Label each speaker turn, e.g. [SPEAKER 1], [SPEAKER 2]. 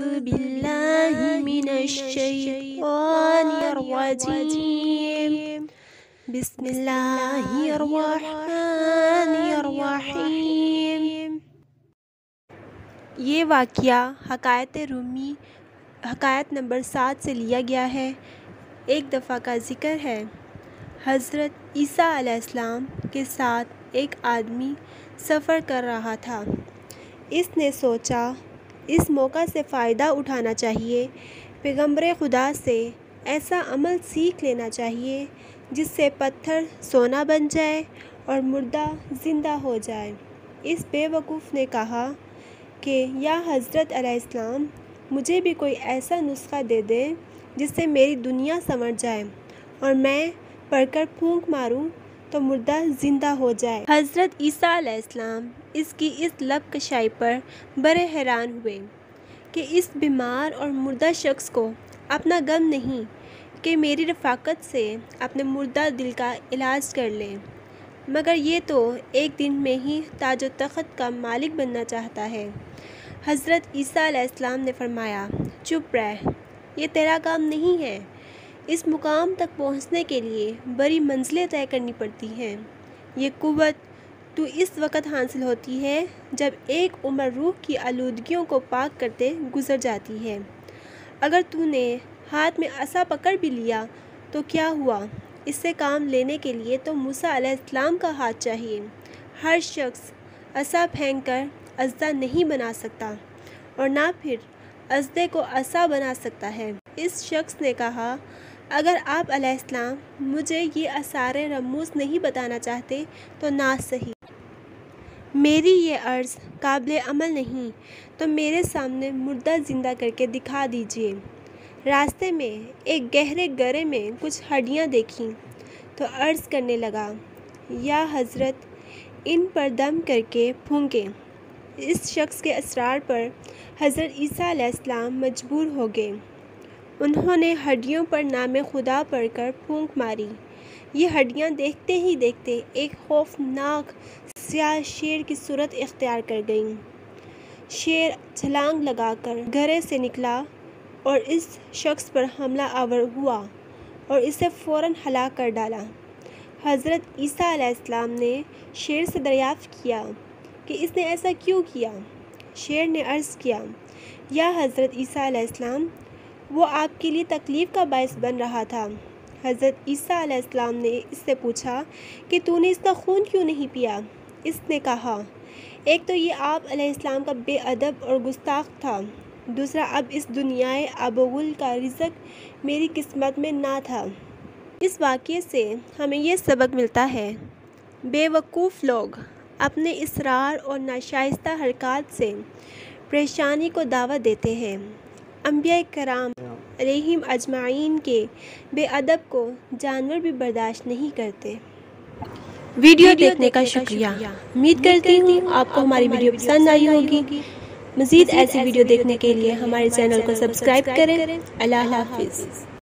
[SPEAKER 1] أعوذ بالله من الشيطان الرجيم بسم الله الرحمن الرحیم۔ یہ واقعہ حکایت رومی حکایت نمبر 7 سے لیا گیا ہے۔ ایک دفعہ کا ذکر ہے، حضرت عیسیٰ علیہ السلام کے ساتھ ایک آدمی سفر کر رہا تھا۔ اس نے سوچا اس موقع سے فائدہ اٹھانا چاہیے، پیغمبر خدا سے ایسا عمل سیکھ لینا چاہیے جس سے پتھر سونا بن جائے اور مردہ زندہ ہو جائے۔ اس بے وقوف نے کہا کہ یا حضرت علیہ السلام، مجھے بھی کوئی ایسا نسخہ دے دیں جس سے میری دنیا سنور جائے اور میں پڑھ کر پھونک ماروں تو مردہ زندہ ہو جائے۔ حضرت عیسیٰ علیہ السلام اس کی اس لب کشائی پر بڑے حیران ہوئے کہ اس بیمار اور مردہ شخص کو اپنا غم نہیں کہ میری رفاقت سے اپنے مردہ دل کا علاج کر لیں، مگر یہ تو ایک دن میں ہی تاج و تخت کا مالک بننا چاہتا ہے۔ حضرت عیسیٰ علیہ السلام نے فرمایا، چپ رہ، یہ تیرا کام نہیں ہے۔ اس مقام تک پہنچنے کے لیے بڑی منزلیں طے کرنی پڑتی ہیں۔ یہ قوت تو اس وقت حاصل ہوتی ہے جب ایک عمر روح کی آلودگیوں کو پاک کرتے گزر جاتی ہے۔ اگر تو نے ہاتھ میں عصا پکڑ بھی لیا تو کیا ہوا؟ اس سے کام لینے کے لیے تو موسیٰ علیہ السلام کا ہاتھ چاہیے۔ ہر شخص عصا پھینک کر اژدھا نہیں بنا سکتا اور نہ پھر اژدھے کو عصا بنا سکتا ہے۔ اس شخص نے کہا، اگر آپ علیہ السلام مجھے یہ اسرار رموز نہیں بتانا چاہتے تو نہ صحیح، میری یہ عرض قابل عمل نہیں تو میرے سامنے مردہ زندہ کر کے دکھا دیجیے۔ راستے میں ایک گہرے گرے میں کچھ ہڈیاں دیکھیں تو عرض کرنے لگا، یا حضرت ان پر دم کر کے پھونکیں۔ اس شخص کے اصرار پر حضرت عیسیٰ علیہ السلام مجبور ہو گئے۔ انہوں نے ہڈیوں پر نام خدا پڑھ کر پھونک ماری۔ یہ ہڈیاں دیکھتے ہی دیکھتے ایک خوفناک سیاہ شیر کی صورت اختیار کر گئیں۔ شیر چھلانگ لگا کر گھرے سے نکلا اور اس شخص پر حملہ آور ہوا اور اسے فوراً ہلاک کر ڈالا۔ حضرت عیسیٰ علیہ السلام نے شیر سے دریافت کیا کہ اس نے ایسا کیوں کیا؟ شیر نے عرض کیا، یا حضرت عیسیٰ علیہ السلام، وہ آپ کے لیے تکلیف کا باعث بن رہا تھا۔ حضرت عیسیٰ علیہ السلام نے اس سے پوچھا کہ تو نے اس کا خون کیوں نہیں پیا؟ اس نے کہا، ایک تو یہ آپ علیہ السلام کا بے ادب اور گستاخ تھا، دوسرا اب اس دنیائے آب و گل کا رزق میری قسمت میں نہ تھا۔ اس واقعے سے ہمیں یہ سبق ملتا ہے، بے وقوف لوگ اپنے اصرار اور ناشائستہ حرکات سے پریشانی کو دعوت دیتے ہیں۔ انبیاء کرام علیہم اجمعین کے بے ادب کو جانور بھی برداشت نہیں کرتے۔ ویڈیو دیکھنے کا شکریہ۔ امید کرتی ہوں آپ کو ہماری ویڈیو پسند آئی ہوگی۔ مزید ایسی ویڈیو دیکھنے کے لیے ہمارے چینل کو سبسکرائب کریں۔ اللہ حافظ۔